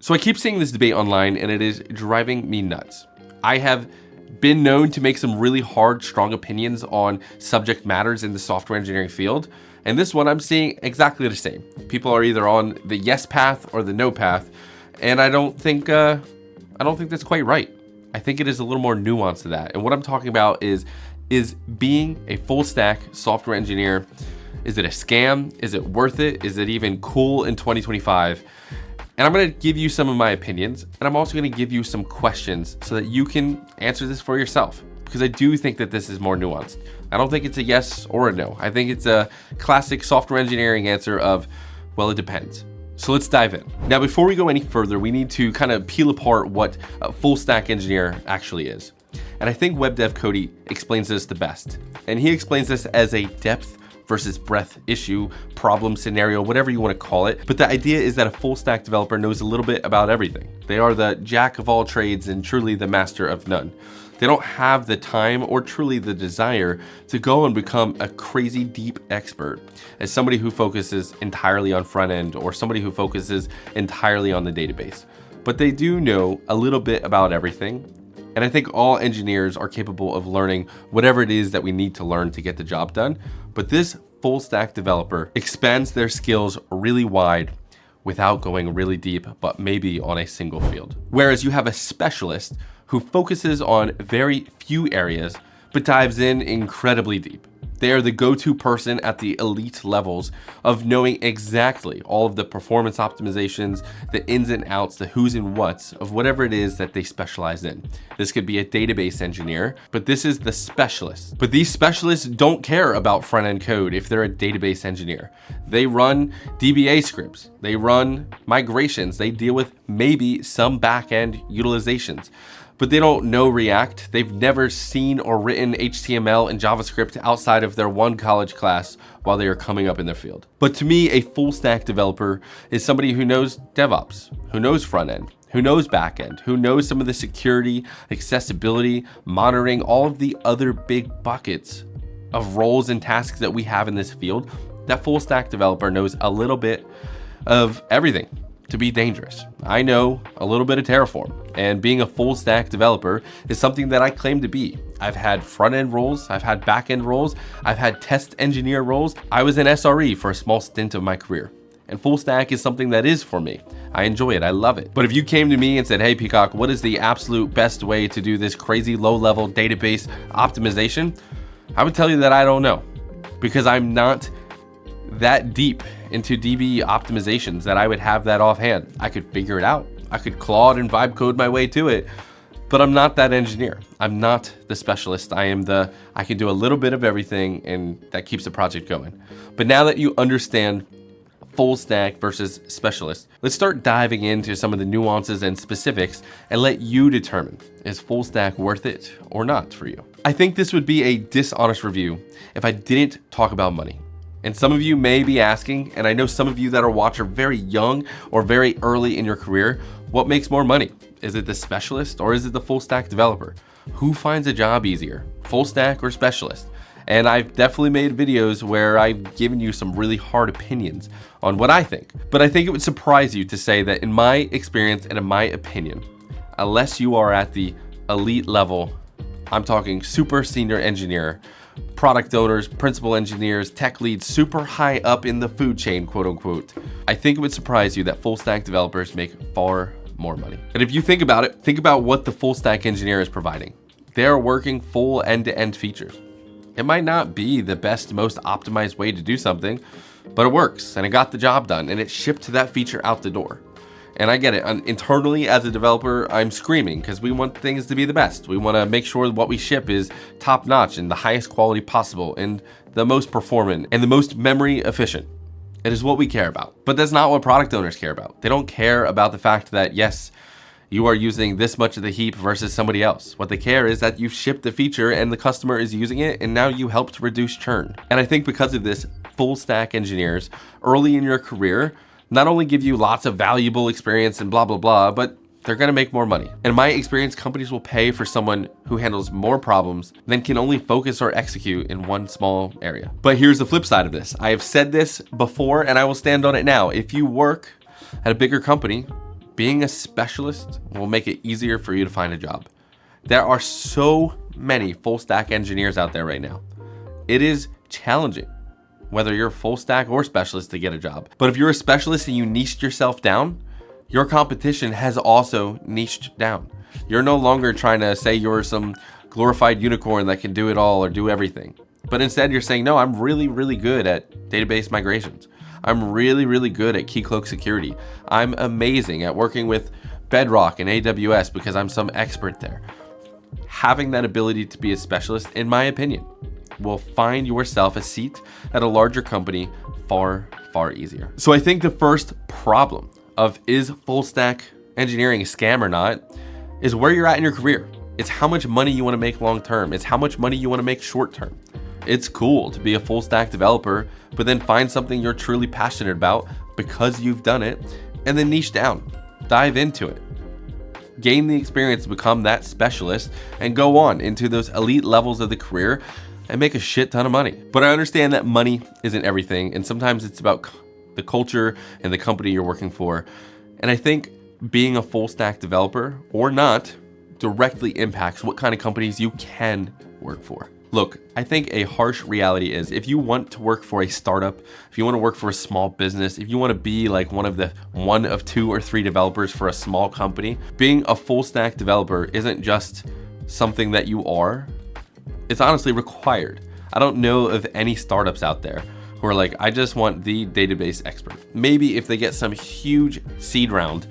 So I keep seeing this debate online and it is driving me nuts. I have been known to make some really hard, strong opinions on subject matters in the software engineering field. And this one I'm seeing exactly the same. People are either on the yes path or the no path. And I don't think that's quite right. I think it is a little more nuanced to that. And what I'm talking about is being a full stack software engineer. Is it a scam? Is it worth it? Is it even cool in 2025? And I'm going to give you some of my opinions, and I'm also going to give you some questions so that you can answer this for yourself, because I do think that this is more nuanced. I don't think it's a yes or a no. I think it's a classic software engineering answer of, well, it depends. So let's dive in. Now, before we go any further, we need to kind of peel apart what a full stack engineer actually is. And I think Web Dev Cody explains this the best. And he explains this as a depth versus breadth issue, problem, scenario, whatever you want to call it. But the idea is that a full stack developer knows a little bit about everything. They are the jack of all trades and truly the master of none. They don't have the time or truly the desire to go and become a crazy deep expert as somebody who focuses entirely on front end or somebody who focuses entirely on the database. But they do know a little bit about everything. And I think all engineers are capable of learning whatever it is that we need to learn to get the job done. But this full stack developer expands their skills really wide without going really deep, but maybe on a single field. Whereas you have a specialist who focuses on very few areas, but dives in incredibly deep. They are the go-to person at the elite levels of knowing exactly all of the performance optimizations, the ins and outs, the who's and whats of whatever it is that they specialize in. This could be a database engineer, but this is the specialist. But these specialists don't care about front-end code if they're a database engineer. They run DBA scripts, they run migrations, they deal with maybe some back-end utilizations. But they don't know React. They've never seen or written HTML and JavaScript outside of their one college class while they are coming up in their field. But to me, a full stack developer is somebody who knows DevOps, who knows front end, who knows back end, who knows some of the security, accessibility, monitoring, all of the other big buckets of roles and tasks that we have in this field. That full stack developer knows a little bit of everything to be dangerous. I know a little bit of Terraform, and being a full stack developer is something that I claim to be. I've had front end roles, I've had back end roles, I've had test engineer roles. I was an SRE for a small stint of my career. And full stack is something that is for me. I enjoy it, I love it. But if you came to me and said, hey Peacock, what is the absolute best way to do this crazy low level database optimization? I would tell you that I don't know, because I'm not that deep into DB optimizations that I would have that offhand. I could figure it out. I could Claude and vibe code my way to it, but I'm not that engineer. I'm not the specialist. I can do a little bit of everything, and that keeps the project going. But now that you understand full stack versus specialist, let's start diving into some of the nuances and specifics and let you determine, is full stack worth it or not for you? I think this would be a dishonest review if I didn't talk about money. And some of you may be asking, and I know some of you that are watching are very young or very early in your career, what makes more money? Is it the specialist or is it the full stack developer? Who finds a job easier, full stack or specialist? And I've definitely made videos where I've given you some really hard opinions on what I think. But I think it would surprise you to say that in my experience and in my opinion, unless you are at the elite level, I'm talking super senior engineer, product owners, principal engineers, tech leads, super high up in the food chain, quote unquote, I think it would surprise you that full stack developers make far more money. And if you think about it, think about what the full stack engineer is providing. They're working full end-to-end features. It might not be the best, most optimized way to do something, but it works and it got the job done and it shipped that feature out the door. And I get it. Internally, as a developer, I'm screaming because we want things to be the best. We want to make sure what we ship is top notch and the highest quality possible and the most performant and the most memory efficient. It is what we care about. But that's not what product owners care about. They don't care about the fact that, yes, you are using this much of the heap versus somebody else. What they care is that you've shipped the feature and the customer is using it, and now you helped reduce churn. And I think because of this, full stack engineers early in your career not only give you lots of valuable experience and blah, blah, blah, but they're gonna make more money. In my experience, companies will pay for someone who handles more problems than can only focus or execute in one small area. But here's the flip side of this. I have said this before and I will stand on it now. If you work at a bigger company, being a specialist will make it easier for you to find a job. There are so many full stack engineers out there right now. It is challenging, whether you're full stack or specialist, to get a job. But if you're a specialist and you niched yourself down, your competition has also niched down. You're no longer trying to say you're some glorified unicorn that can do it all or do everything. But instead you're saying, no, I'm really, really good at database migrations. I'm really, really good at Keycloak security. I'm amazing at working with Bedrock and AWS because I'm some expert there. Having that ability to be a specialist, in my opinion, will find yourself a seat at a larger company far, far easier. So I think the first problem of is full stack engineering a scam or not is where you're at in your career. It's how much money you want to make long term. It's how much money you want to make short term. It's cool to be a full stack developer, but then find something you're truly passionate about because you've done it, and then niche down, dive into it. Gain the experience to become that specialist and go on into those elite levels of the career and make a shit ton of money. But I understand that money isn't everything, and sometimes it's about the culture and the company you're working for. And I think being a full stack developer or not directly impacts what kind of companies you can work for. Look, I think a harsh reality is if you want to work for a startup, if you want to work for a small business, if you want to be like one of 2 or 3 developers for a small company, being a full stack developer isn't just something that you are. It's honestly required. I don't know of any startups out there who are like, I just want the database expert. Maybe if they get some huge seed round,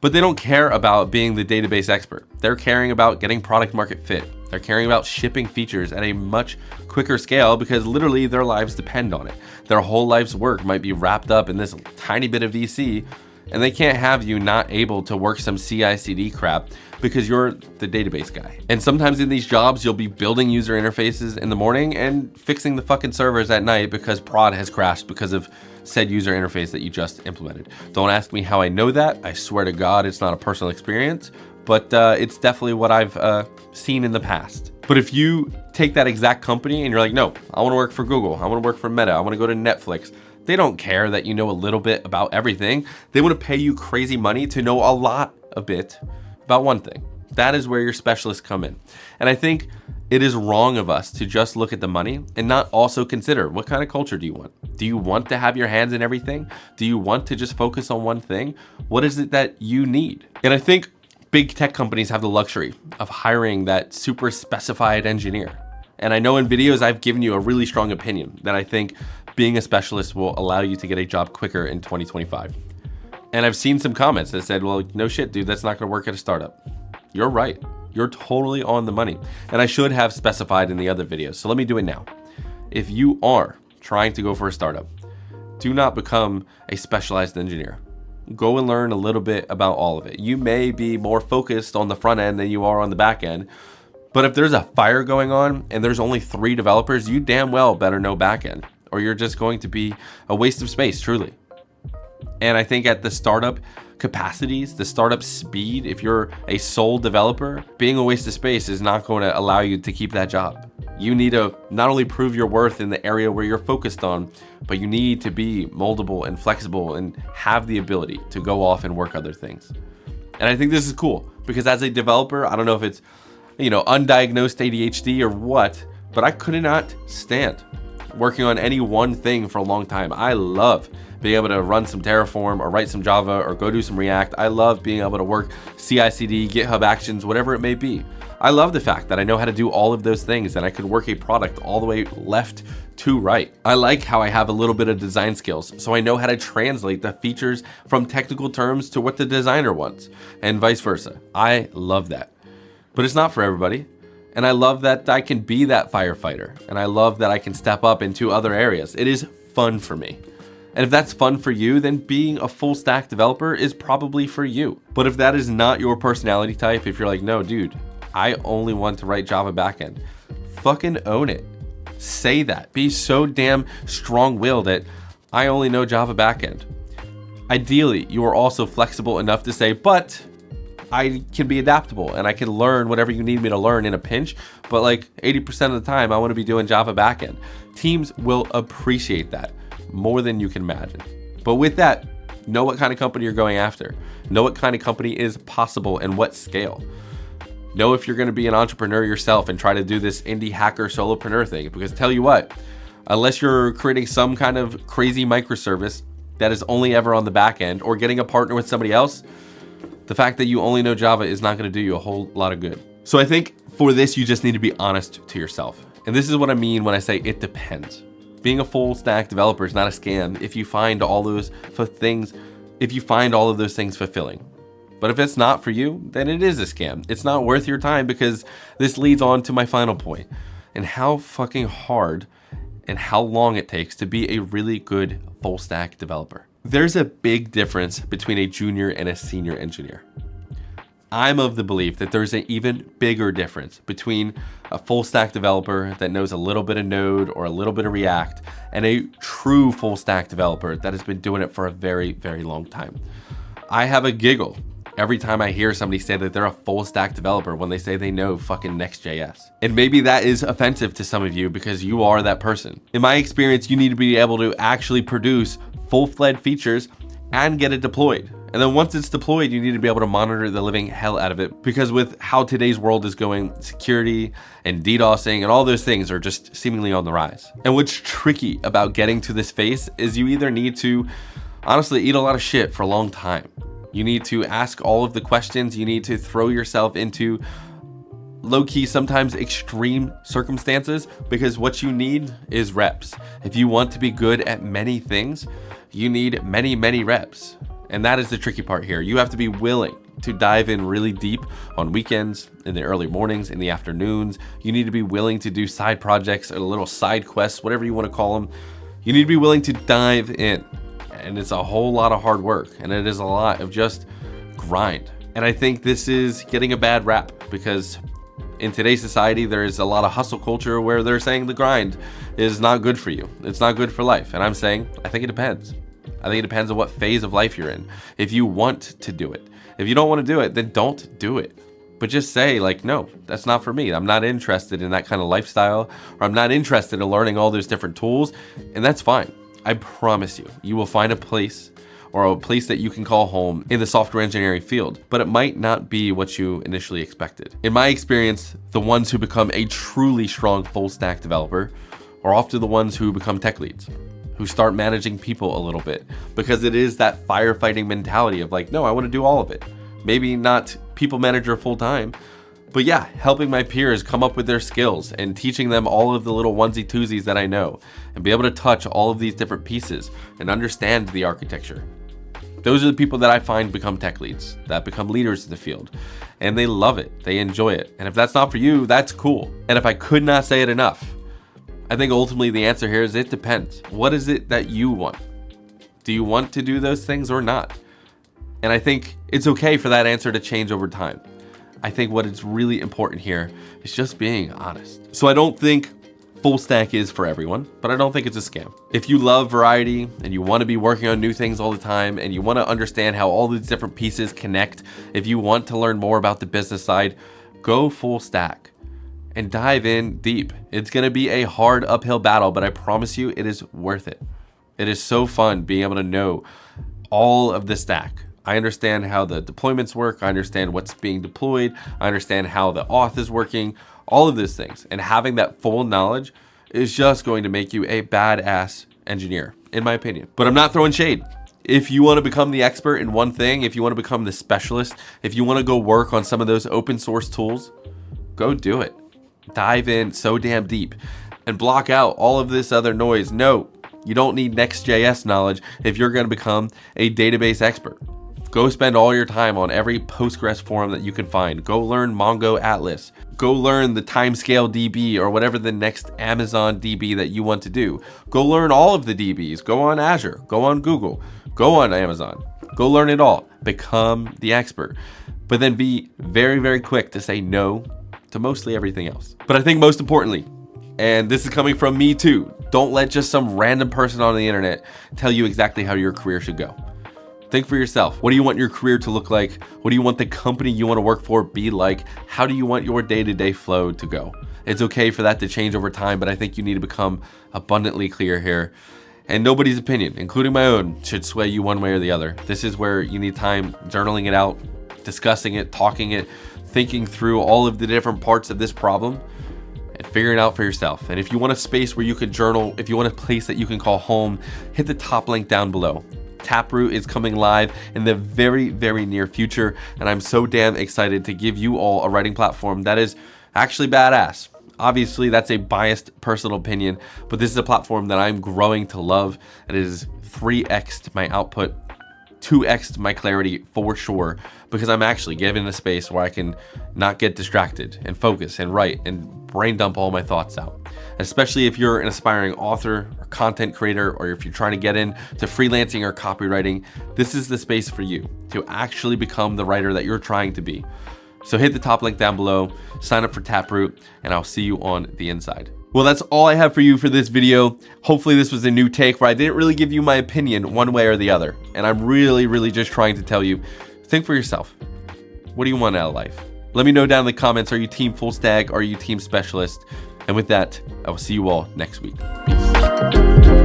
but they don't care about being the database expert. They're caring about getting product market fit. They're caring about shipping features at a much quicker scale because literally their lives depend on it. Their whole life's work might be wrapped up in this tiny bit of VC, and they can't have you not able to work some CI/CD crap because you're the database guy. And sometimes in these jobs, you'll be building user interfaces in the morning and fixing the fucking servers at night because prod has crashed because of said user interface that you just implemented. Don't ask me how I know that. I swear to God, it's not a personal experience, but it's definitely what I've seen in the past. But if you take that exact company and you're like, no, I want to work for Google, I want to work for Meta, I want to go to Netflix, they don't care that you know a little bit about everything. They want to pay you crazy money to know a lot of bit about one thing. That is where your specialists come in. And I think it is wrong of us to just look at the money and not also consider what kind of culture do you want? Do you want to have your hands in everything? Do you want to just focus on one thing? What is it that you need? And I think big tech companies have the luxury of hiring that super specified engineer. And I know in videos I've given you a really strong opinion that I think being a specialist will allow you to get a job quicker in 2025. And I've seen some comments that said, well, no shit, dude, that's not gonna work at a startup. You're right. You're totally on the money. And I should have specified in the other videos. So let me do it now. If you are trying to go for a startup, do not become a specialized engineer. Go and learn a little bit about all of it. You may be more focused on the front end than you are on the back end, but if there's a fire going on and there's only 3 developers, you damn well better know back end, or you're just going to be a waste of space, truly. And I think at the startup capacities, the startup speed, if you're a sole developer, being a waste of space is not going to allow you to keep that job. You need to not only prove your worth in the area where you're focused on, but you need to be moldable and flexible and have the ability to go off and work other things. And I think this is cool because as a developer, I don't know if it's, undiagnosed ADHD or what, but I could not stand working on any one thing for a long time. I love being able to run some Terraform or write some Java or go do some React. I love being able to work CI/CD, GitHub Actions, whatever it may be. I love the fact that I know how to do all of those things and I could work a product all the way left to right. I like how I have a little bit of design skills, so I know how to translate the features from technical terms to what the designer wants and vice versa. I love that. But it's not for everybody. And I love that I can be that firefighter. And I love that I can step up into other areas. It is fun for me. And if that's fun for you, then being a full stack developer is probably for you. But if that is not your personality type, if you're like, no, dude, I only want to write Java backend, fucking own it. Say that. Be so damn strong-willed that I only know Java backend. Ideally, you are also flexible enough to say, but I can be adaptable and I can learn whatever you need me to learn in a pinch, but like 80% of the time I want to be doing Java backend. Teams will appreciate that more than you can imagine. But with that, Know what kind of company you're going after. Know what kind of company is possible and what scale. Know if you're going to be an entrepreneur yourself and try to do this indie hacker solopreneur thing. Because tell you what, unless you're creating some kind of crazy microservice that is only ever on the back end or getting a partner with somebody else, the fact that you only know Java is not going to do you a whole lot of good. So I think for this, you just need to be honest to yourself. And this is what I mean when I say it depends. Being a full stack developer is not a scam if you find all those things, if you find all of those things fulfilling. But if it's not for you, then it is a scam. It's not worth your time, because this leads on to my final point and how fucking hard and how long it takes to be a really good full stack developer. There's a big difference between a junior and a senior engineer. I'm of the belief that there's an even bigger difference between a full stack developer that knows a little bit of Node or a little bit of React and a true full stack developer that has been doing it for a very, very long time. I have a giggle every time I hear somebody say that they're a full stack developer when they say they know fucking Next.js. And maybe that is offensive to some of you because you are that person. In my experience, you need to be able to actually produce full-fledged features and get it deployed. And then once it's deployed, you need to be able to monitor the living hell out of it, because with how today's world is going, security and DDoSing and all those things are just seemingly on the rise. And what's tricky about getting to this phase is you either need to honestly eat a lot of shit for a long time. You need to ask all of the questions. You need to throw yourself into low-key, sometimes extreme circumstances, because what you need is reps. If you want to be good at many things, you need many, many reps. And that is the tricky part here. You have to be willing to dive in really deep on weekends, in the early mornings, in the afternoons. You need to be willing to do side projects or little side quests, whatever you want to call them. You need to be willing to dive in. And it's a whole lot of hard work. And it is a lot of just grind. And I think this is getting a bad rap, because in today's society, there's a lot of hustle culture where they're saying the grind is not good for you. It's not good for life. And I'm saying, I think it depends. I think it depends on what phase of life you're in. If you want to do it. If you don't want to do it, then don't do it. But just say like, no, that's not for me. I'm not interested in that kind of lifestyle, or I'm not interested in learning all those different tools. And that's fine. I promise you, you will find a place, or a place that you can call home in the software engineering field, but it might not be what you initially expected. In my experience, the ones who become a truly strong full stack developer are often the ones who become tech leads, who start managing people a little bit, because it is that firefighting mentality of like, no, I want to do all of it. Maybe not people manager full time, but yeah, helping my peers come up with their skills and teaching them all of the little onesie twosies that I know, and be able to touch all of these different pieces and understand the architecture. Those are the people that I find become tech leads, that become leaders in the field, and they love it, they enjoy it. And if that's not for you, that's cool. And if I could not say it enough, I think ultimately the answer here is it depends. What is it that you want? Do you want to do those things or not? And I think it's okay for that answer to change over time. I think what is really important here is just being honest. So I don't think full stack is for everyone, but I don't think it's a scam. If you love variety and you want to be working on new things all the time, and you want to understand how all these different pieces connect, if you want to learn more about the business side, go full stack and dive in deep. It's going to be a hard uphill battle, but I promise you it is worth it. It is so fun being able to know all of the stack. I understand how the deployments work. I understand what's being deployed. I understand how the auth is working, all of those things. And having that full knowledge is just going to make you a badass engineer, in my opinion. But I'm not throwing shade. If you want to become the expert in one thing, if you want to become the specialist, if you want to go work on some of those open source tools, go do it. Dive in so damn deep and block out all of this other noise. No, you don't need Next.js knowledge if you're going to become a database expert. Go spend all your time on every Postgres forum that you can find. Go learn Mongo Atlas. Go learn the timescale DB or whatever the next Amazon DB that you want to do. Go learn all of the DBs. Go on Azure. Go on Google. Go on Amazon. Go learn it all. Become the expert. But then be very, very quick to say no to mostly everything else. But I think most importantly, and this is coming from me too, don't let just some random person on the internet tell you exactly how your career should go. Think for yourself. What do you want your career to look like? What do you want the company you want to work for be like? How do you want your day-to-day flow to go? It's okay for that to change over time, but I think you need to become abundantly clear here. And nobody's opinion, including my own, should sway you one way or the other. This is where you need time journaling it out, discussing it, talking it, thinking through all of the different parts of this problem and figuring it out for yourself. And if you want a space where you can journal, if you want a place that you can call home, hit the top link down below. TAPROOT is coming live in the very, very near future, and I'm so damn excited to give you all a writing platform that is actually badass. Obviously, that's a biased personal opinion, but this is a platform that I'm growing to love. It is 3x'd my output, 2x'd my clarity for sure, because I'm actually given a space where I can not get distracted and focus and write and brain dump all my thoughts out. Especially if you're an aspiring author or content creator, or if you're trying to get into freelancing or copywriting, this is the space for you to actually become the writer that you're trying to be. So hit the top link down below, sign up for TAPROOT, and I'll see you on the inside. Well, that's all I have for you for this video. Hopefully this was a new take where I didn't really give you my opinion one way or the other. And I'm really just trying to tell you, think for yourself. What do you want out of life? Let me know down in the comments, are you team Fullstack? Are you team specialist? And with that, I will see you all next week. Peace.